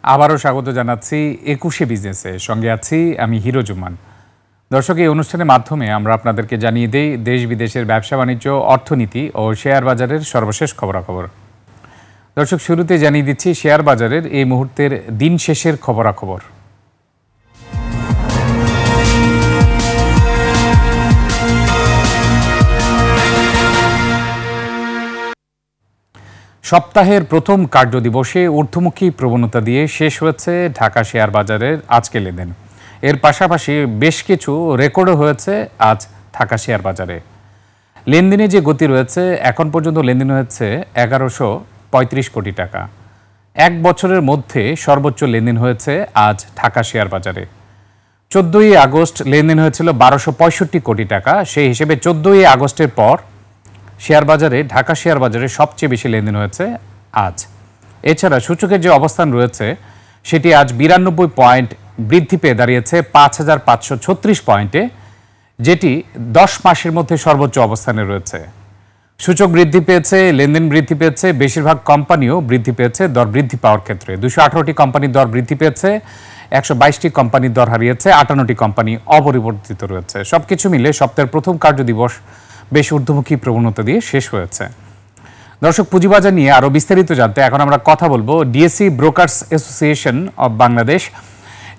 আবারও স্বাগত জানাচ্ছি ২১শে বিজনেসে। সঙ্গে আছি আমি হিরো জুমান। দর্শক, এই অনুষ্ঠানের মাধ্যমে আমরা আপনাদেরকে জানিয়ে দেই দেশ বিদেশের ব্যবসা বাণিজ্য, অর্থনীতি ও শেয়ার বাজারের সর্বশেষ খবরাখবর। দর্শক, শুরুতে জানিয়ে দিচ্ছি শেয়ার বাজারের এই মুহূর্তের দিন শেষের খবরাখবর। সপ্তাহের প্রথম কার্যদিবসে ঊর্ধ্বমুখী প্রবণতা দিয়ে শেষ হয়েছে ঢাকা শেয়ার বাজারের আজকে লেনদেন। এর পাশাপাশি বেশ কিছু রেকর্ডও হয়েছে আজ ঢাকা শেয়ার বাজারে। লেনদেনে যে গতি রয়েছে, এখন পর্যন্ত লেনদেন হয়েছে ১১৩৫ কোটি টাকা। এক বছরের মধ্যে সর্বোচ্চ লেনদেন হয়েছে আজ ঢাকা শেয়ার বাজারে। ১৪ই আগস্ট লেনদেন হয়েছিল ১২৬৫ কোটি টাকা। সেই হিসেবে ১৪ই আগস্টের পর শেয়ার বাজারে, ঢাকা শেয়ার বাজারে সবচেয়ে বেশি লেনদেন হয়েছে আজ। এছাড়া সূচকের যে অবস্থান রয়েছে সেটি আজ ৯২ পয়েন্ট বৃদ্ধি পেয়ে দাঁড়িয়েছে ৫,৫৩৬ পয়েন্টে, যেটি ১০ মাসের মধ্যে সর্বোচ্চ অবস্থানে রয়েছে। সূচক বৃদ্ধি পেয়েছে, লেনদেন বৃদ্ধি পেয়েছে, বেশিরভাগ কোম্পানিও বৃদ্ধি পেয়েছে দর বৃদ্ধি পাওয়ার ক্ষেত্রে। ২১৮টি কোম্পানির দর বৃদ্ধি পেয়েছে, ১২২টি কোম্পানির দর হারিয়েছে, ৫৮টি কোম্পানি অপরিবর্তিত রয়েছে। সবকিছু মিলে সপ্তাহের প্রথম কার্যদিবস বেশ ঊর্ধ্বমুখী প্রবণতা দিয়ে শেষ হয়েছে। দর্শক, পুঁজিবাজার নিয়ে আরও বিস্তারিত জানতে এখন আমরা কথা বলবো DSC brokers association of Bangladesh,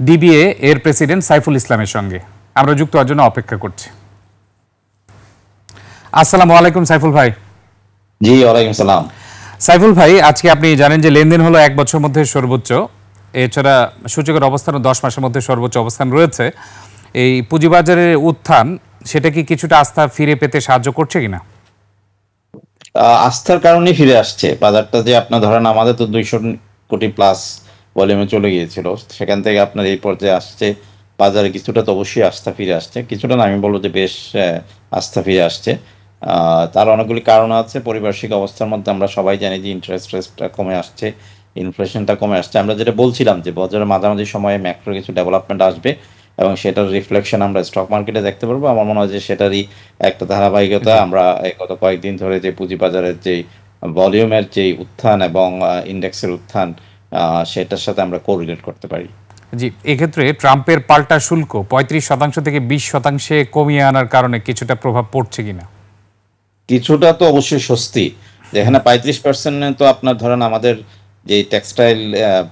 DBA এর প্রেসিডেন্ট সাইফুল ইসলামের সঙ্গে। আমরা যুক্ত হওয়ার জন্য অপেক্ষা করছি। আসসালামু আলাইকুম সাইফুল ভাই। জি, ওয়ালাইকুম সালাম। সাইফুল ভাই, আজকে আপনি জানেন যে লেনদেন হলো এক বছরের মধ্যে সর্বোচ্চ। এছাড়া সূচকের অবস্থানও ১০ মাসের মধ্যে সর্বোচ্চ অবস্থান রয়েছে। এই পুঁজিবাজারের উত্থান, সেটা কি কিছুটা আস্থা ফিরে পেতে সাহায্য করছে কিনা? আস্থার কারণে ফিরে আসছে বাজারটা। যে আপনার ধরেন আমাদের তো ২০০ কোটি প্লাস ভলিউমে চলে গিয়েছিল, সেখান থেকে আপনার এই পর্যায়ে আসছে বাজারে কিছুটা তো অবশ্যই আস্থা ফিরে আসছে। কিছুটা না, আমি বলবো যে বেশ আস্থা ফিরে আসছে। তার অনেকগুলি কারণ আছে। পারিপার্শ্বিক অবস্থার মধ্যে আমরা সবাই জানি যে ইন্টারেস্ট রেটটা কমে আসছে, ইনফ্লেশনটা কমে আসছে। আমরা যেটা বলছিলাম যে বাজারের মাঝামাঝি সময়ে ম্যাক্রো কিছু ডেভেলপমেন্ট আসবে এবং সেটার রিফ্লেকশন আমরা স্টক মার্কেটে দেখতে পারবো। আমার মনে হয় যে সেটারই একটা ধারাবাহিকতা আমরা গত কয়েকদিন ধরে যে পুঁজিবাজারের যে ভলিউমের যে উত্থান এবং ইন্ডেক্সের উত্থান, সেটার সাথে আমরা কোরিলেট করতে পারি। জি, এক্ষেত্রে ট্রাম্পের পাল্টা শুল্ক ৩৫% থেকে ২০% কমিয়ে আনার কারণে কিছুটা প্রভাব পড়ছে কিনা? কিছুটা তো অবশ্যই স্বস্তি। যেখানে ৩৫% তো আপনার ধরেন আমাদের যে টেক্সটাইল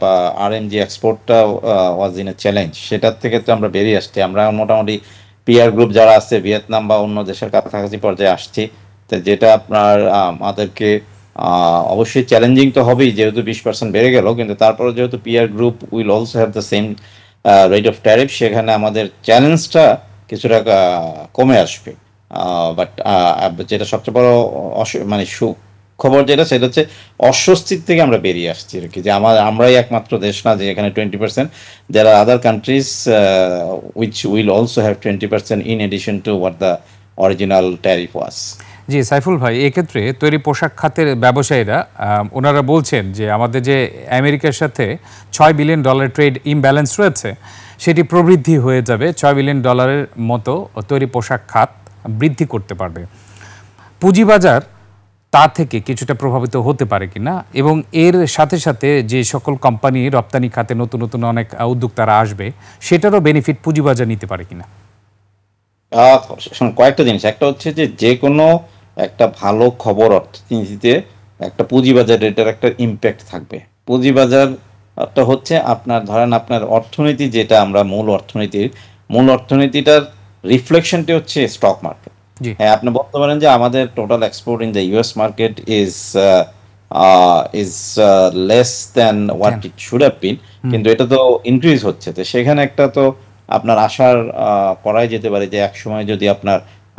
বা আরএমজি এক্সপোর্টটা ওয়াজ ইন এ চ্যালেঞ্জ, সেটার থেকে তো আমরা বেরিয়ে আসছি। আমরা মোটামুটি পিয়ার গ্রুপ যারা আছে ভিয়েতনাম বা অন্য দেশের কাছাকাছি পর্যায়ে আসছি, তো যেটা আপনার আমাদেরকে অবশ্যই চ্যালেঞ্জিং তো হবেই, যেহেতু ২০% বেড়ে গেল। কিন্তু তারপরে যেহেতু peer group will also have the same rate of tariff, সেখানে আমাদের চ্যালেঞ্জটা কিছুটা কমে আসবে। বাট যেটা সবচেয়ে বড় মানে সুখবর যেটা, সেটা হচ্ছে অস্বস্তির থেকে আমরা বেরিয়ে আসছি আর কি। যে আমরাই একমাত্র দেশ না যে এখানে 20%, there are other countries which will also have 20% in addition to what the original tariff was. জি সাইফুল ভাই, এক্ষেত্রে তৈরি পোশাক খাতের ব্যবসায়ীরা ওনারা বলছেন যে আমাদের যে আমেরিকার সাথে $6 বিলিয়ন ট্রেড ইমব্যালেন্স রয়েছে, সেটি প্রবৃদ্ধি হয়ে যাবে। $6 বিলিয়ন মতো তৈরি পোশাক খাত বৃদ্ধি করতে পারবে। পুঁজিবাজার তা থেকে কিছুটা প্রভাবিত হতে পারে কিনা, এবং এর সাথে সাথে যে সকল কোম্পানি রপ্তানি খাতে নতুন নতুন অনেক উদ্যোক্তারা আসবে, সেটারও বেনিফিট পুঁজিবাজার নিতে পারে কিনা? কয়েকটা জিনিস। একটা হচ্ছে যে কোনো একটা ভালো খবর অর্থনীতিতে একটা পুঁজিবাজার, এটার একটা ইম্প্যাক্ট থাকবে। পুঁজিবাজারটা হচ্ছে আপনার ধরেন আপনার অর্থনীতি, যেটা আমরা মূল অর্থনীতিটার রিফ্লেকশনটি হচ্ছে স্টক মার্কেট। হ্যাঁ, আপনি বলতে পারেন যে আমাদের total export in the US market is less than what it should have been, কিন্তু এটা তো ইনক্রিজ হচ্ছে। তো সেখানে একটা তো আপনার আশার করাই যেতে পারে যে এক সময় যদি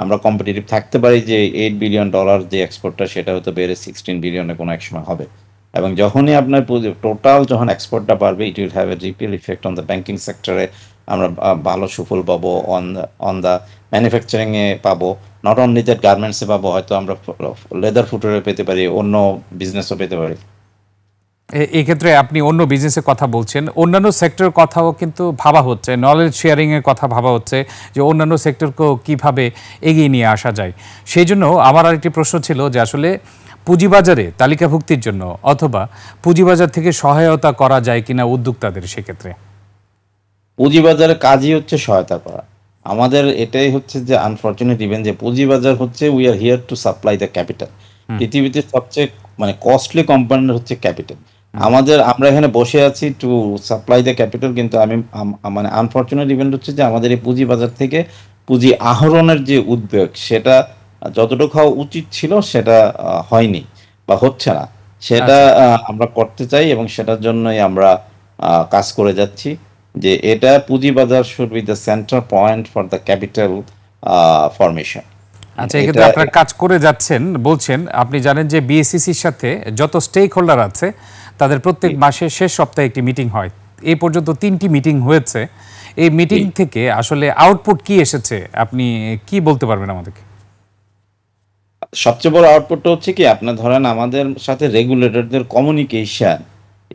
আমরা কম্পিটিটিভ থাকতে পারি, যে $8 বিলিয়ন যে এক্সপোর্টটা, সেটা হয়তো বেড়ে 16 বিলিয়নে কোনো এক সময় হবে। এবং যখনই আপনার টোটাল যখন এক্সপোর্টটা বাড়বে, it will have a repel effect on the banking সেক্টরে। আমরা ভালো সুফল পাবো, অন দ্য ম্যানুফ্যাকচারিংয়ে পাবো, নট অনলি দ্যাট গার্মেন্টসে পাবো, হয়তো আমরা লেদার ফুটওয়্যারে পেতে পারি, অন্য বিজনেসও পেতে পারি। এক্ষেত্রে আপনি অন্য বিজনেসের কথা বলছেন, অন্যান্য সেক্টরের কথাও কিন্তু ভাবা হচ্ছে, নলেজ শেয়ারিংয়ের কথা ভাবা হচ্ছে যে অন্যান্য সেক্টরকেও কীভাবে এগিয়ে নিয়ে আসা যায়। সেই জন্য আমার আরেকটি প্রশ্ন ছিল যে আসলে পুঁজিবাজারে তালিকাভুক্তির জন্য অথবা পুঁজিবাজার থেকে সহায়তা করা যায় কিনা উদ্যোক্তাদের সেক্ষেত্রে? পুঁজিবাজারের কাজই হচ্ছে সহায়তা করা। আমাদের এটাই হচ্ছে যে আনফরচুনেট ইভেন্ট যে পুঁজিবাজার হচ্ছে we are here to supply the capital. পৃথিবীতে সবচেয়ে মানে কস্টলি কম্পোনেন্ট হচ্ছে ক্যাপিটাল। আমরা এখানে বসে আছি টু সাপ্লাই দ্য ক্যাপিটাল, কিন্তু মানে আনফরচুনেট ইভেন্ট হচ্ছে যে আমাদের এই পুঁজিবাজার থেকে পুঁজি আহরণের যে উদ্যোগ সেটা যতটুকু হওয়া উচিত ছিল সেটা হয়নি বা হচ্ছে না। সেটা আমরা করতে চাই এবং সেটার জন্যই আমরা কাজ করে যাচ্ছি যে এটা পুঁজিবাজার should be the centre point for the capital formation. আচ্ছা, এক্ষেত্রে আপনারা কাজ করে যাচ্ছেন বলছেন। আপনি জানেন যে বিএসসিসির সাথে যত স্টেক হোল্ডার আছে তাদের প্রত্যেক মাসের শেষ সপ্তাহে একটি মিটিং হয়। এই পর্যন্ত 3টি মিটিং হয়েছে। এই মিটিং থেকে আসলে আউটপুট কি এসেছে আপনি কি বলতে পারবেন আমাদেরকে? সবচেয়ে বড় আউটপুটটা হচ্ছে কি, আপনার ধরেন আমাদের সাথে রেগুলেটরদের communication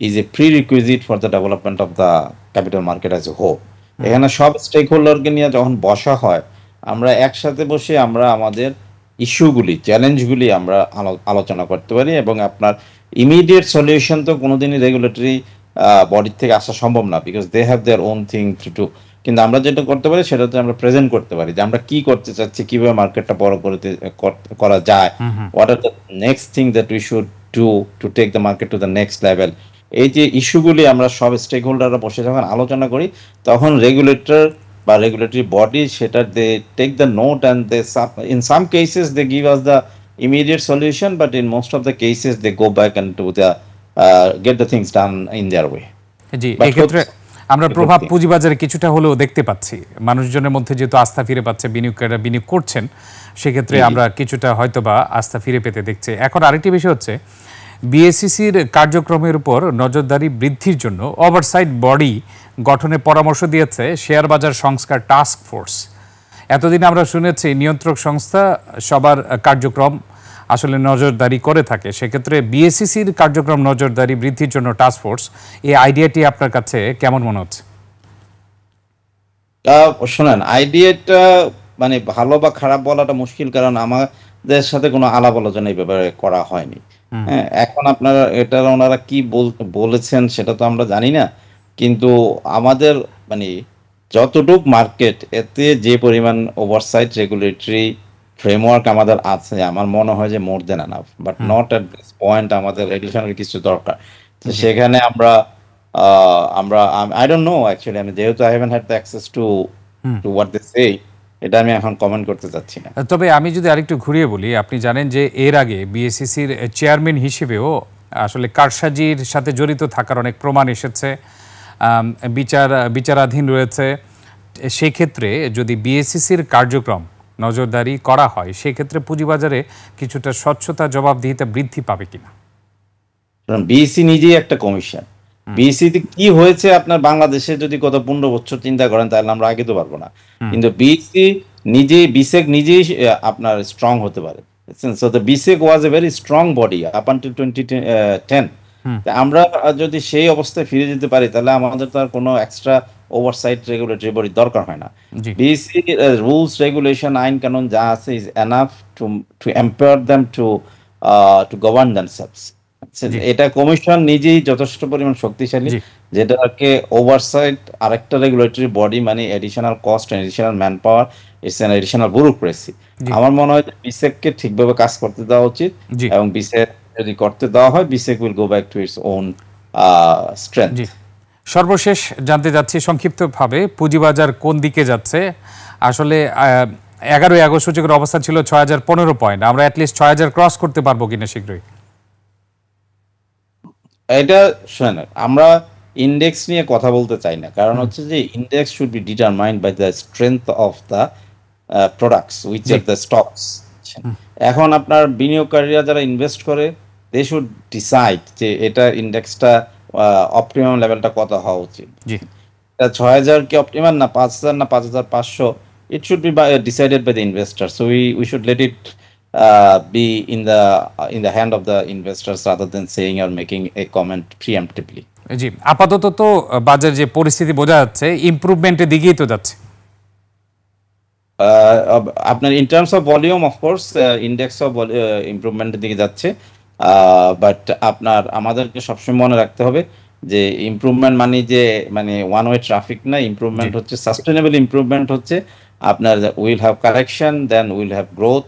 is a prerequisite for the development of the capital market as a whole. এখানে সব স্টেক হোল্ডারকে নিয়ে যখন বসা হয়, আমরা একসাথে বসে আমরা আমাদের ইস্যুগুলি চ্যালেঞ্জগুলি আমরা আলোচনা করতে পারি এবং আপনার ইমিডিয়েট সলিউশন তো কোনোদিনই রেগুলেটরি বডির থেকে আসা সম্ভব না, because they have their own thing too. কিন্তু আমরা যেটা করতে পারি সেটা হচ্ছে আমরা প্রেজেন্ট করতে পারি যে আমরা কি করতে চাচ্ছি, কিভাবে মার্কেটটা বড় করা যায়, what are the next thing that we should do to take the market to the next level. এই যে ইস্যুগুলি আমরা সব স্টেক হোল্ডাররা বসে যখন আলোচনা করি, তখন রেগুলেটর বা রেগুলেটরি বডি সেটা they take the note and they in some cases they give us the immediate solution, but in most of the cases they go back and to the get the things done in their way. জি, এক্ষেত্রে আমরা প্রভাব পুঁজিবাজারে কিছুটা হলেও দেখতে পাচ্ছি। মানুষজনের মধ্যে যেহেতু আস্থা ফিরে পাচ্ছে, বিনিয়োগকারীরা বিনিয়োগ করছেন, সেক্ষেত্রে আমরা কিছুটা হয়তোবা আস্থা ফিরে পেতে দেখছি। এখন আরেকটি বিষয় হচ্ছে বিএসসিসির কার্যক্রমের উপর নজরদারি বৃদ্ধির জন্য ওভারসাইট বডি গঠনের পরামর্শ দিয়েছে শেয়ার বাজার সংস্কার টাস্ক ফোর্স। এতদিন আমরা শুনেছি নিয়ন্ত্রক সংস্থা সবার কার্যক্রম আসলে নজরদারি করে থাকে, সেক্ষেত্রে বিএসসিসির কার্যক্রম নজরদারি বৃদ্ধির জন্য টাস্ক ফোর্স, এই আইডিয়াটি আপনার কাছে কেমন মনে হচ্ছে? শোনেন, আইডিয়াটা মানে ভালো বা খারাপ বলাটা মুশকিল, কারণ আমাদের সাথে কোনো আলাপ আলোচনা এই ব্যাপারে করা হয়নি। হ্যাঁ, এখন আপনারা এটা ওনারা কি বলেছেন সেটা তো আমরা জানি না, কিন্তু আমাদের মানে যতটুক মার্কেট এতে যে পরিমাণ ওভারসাইট রেগুলেটরি ফ্রেমওয়ার্ক আমাদের আছে, আমার মনে হয় যে more than enough, but not at this point আমাদের এডিশনাল কিছু দরকার। তো সেখানে আমরা আই ডোন্ট নো অ্যাকচুয়ালি, আমি যেহেতু I haven't had the access to what they say, এটা আমি এখন কমেন্ট করতে চাচ্ছি না। তবে আমি যদি আরেকটু ঘুরিয়ে বলি, আপনি জানেন যে এর আগে বিএসসিসির চেয়ারম্যান হিসেবেও আসলে কারসাজির সাথে জড়িত থাকার অনেক প্রমাণ এসেছে, বিচারাধীন রয়েছে। সেক্ষেত্রে যদি বিএসসিসির কার্যক্রম নজরদারি করা হয়, সেক্ষেত্রে পুঁজিবাজারে কিছুটা স্বচ্ছতা জবাবদিহিতা বৃদ্ধি পাবে কিনা? বিএসসি নিজেই একটা কমিশন। বিএসসিতে কি হয়েছে আপনার বাংলাদেশে যদি গত 15 বছর চিন্তা করেন তাহলে আমরা আগে তো পারবো না, কিন্তু বিএসসি নিজেই, বিসেক নিজেই আপনার স্ট্রং হতে পারে। So the বিসেক was a very strong body up until 2010। আমরা যদি সেই অবস্থায় ফিরে যেতে পারি তাহলে আমাদের তো আর কোনো এক্সট্রা ওভারসাইট রেগুলেটরি বডি দরকার হয় না। বিএসসি রুলস রেগুলেশন আইন কানুন যা আছে is enough to empower them to govern themselves. এটা কমিশন নিজেই যথেষ্ট পরিমাণ শক্তিশালী, যেটাকে ওভারসাইট আরেকটা রেগুলেটরি বডি মানে additional cost, additional manpower, it's an additional bureaucracy. আমার মনে হয় বিসেককে ঠিকভাবে কাজ করতে দেওয়া উচিত, এবং বিসেক যদি করতে দেওয়া হয়, বিসেক will go back to its own strength. সর্বশেষ জানতে যাচ্ছি সংক্ষিপ্তভাবে, পুঁজিবাজার কোন দিকে যাচ্ছে? আসলে 11ই আগস্ট সূচকের অবস্থা ছিল 6015 পয়েন্ট, আমরা অ্যাটলিস্ট 6000 ক্রস করতে পারবো কিনা শীঘ্রই? এটা শোনেন, আমরা ইন্ডেক্স নিয়ে কথা বলতে চাই না, কারণ হচ্ছে যে index should be determined by the strength of the products which are the stocks. এখন আপনার বিনিয়োগকারীরা যারা ইনভেস্ট করে, দে শুড ডিসাইড যে এটা ইন্ডেক্সটা অপটিমাম লেভেলটা কত হওয়া উচিত। 6000 কি অপটিমাম, না 5000 না 5500, it should be decided by the investor. So we should let it be in the hand of the investors rather than saying or making a comment preemptively. জি, আপাতত তো বাজার যে পরিস্থিতি বোঝা যাচ্ছে ইমপ্রুভমেন্টের দিকেই তো যাচ্ছে। আপনার in terms of volume of course index of ইমপ্রুভমেন্টের দিকে যাচ্ছে, বাট আপনার আমাদেরকে সবসময় মনে রাখতে হবে যে ইমপ্রুভমেন্ট মানে যে মানে ওয়ান ওয়ে ট্রাফিক না, জি, ইমপ্রুভমেন্ট হচ্ছে সাস্টেনেবল ইমপ্রুভমেন্ট হচ্ছে আপনার will have correction then will have growth.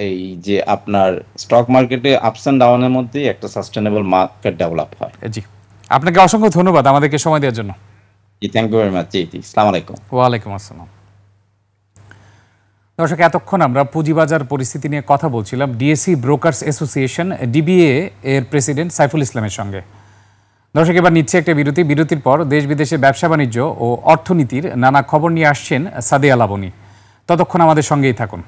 এই যে আপনার স্টক মার্কেটে আপস অ্যান্ড ডাউনের মধ্যেই একটা সাস্টেনেবল মার্কেট ডেভেলপ হয়। জি। আপনাকে অসংখ্য ধন্যবাদ আমাদেরকে সময় দেওয়ার জন্য। জি, থ্যাংক ইউ ভেরি মাচ। জি জি, আসসালামু আলাইকুম। ওয়ালাইকুম আসসালাম। দর্শক, এতক্ষণ আমরা পুঁজিবাজার পরিস্থিতি নিয়ে কথা বলছিলাম ডিএসি ব্রোকার্স অ্যাসোসিয়েশন ডিবিএ এর প্রেসিডেন্ট সাইফুল ইসলামের সঙ্গে। দর্শক, এবার নিচ্ছে একটা বিরতি। বিরতির পর দেশ বিদেশের ব্যবসা বাণিজ্য ও অর্থনীতির নানা খবর নিয়ে আসছেন সাদিয়া লাবনী। ততক্ষণ আমাদের সঙ্গেই থাকুন।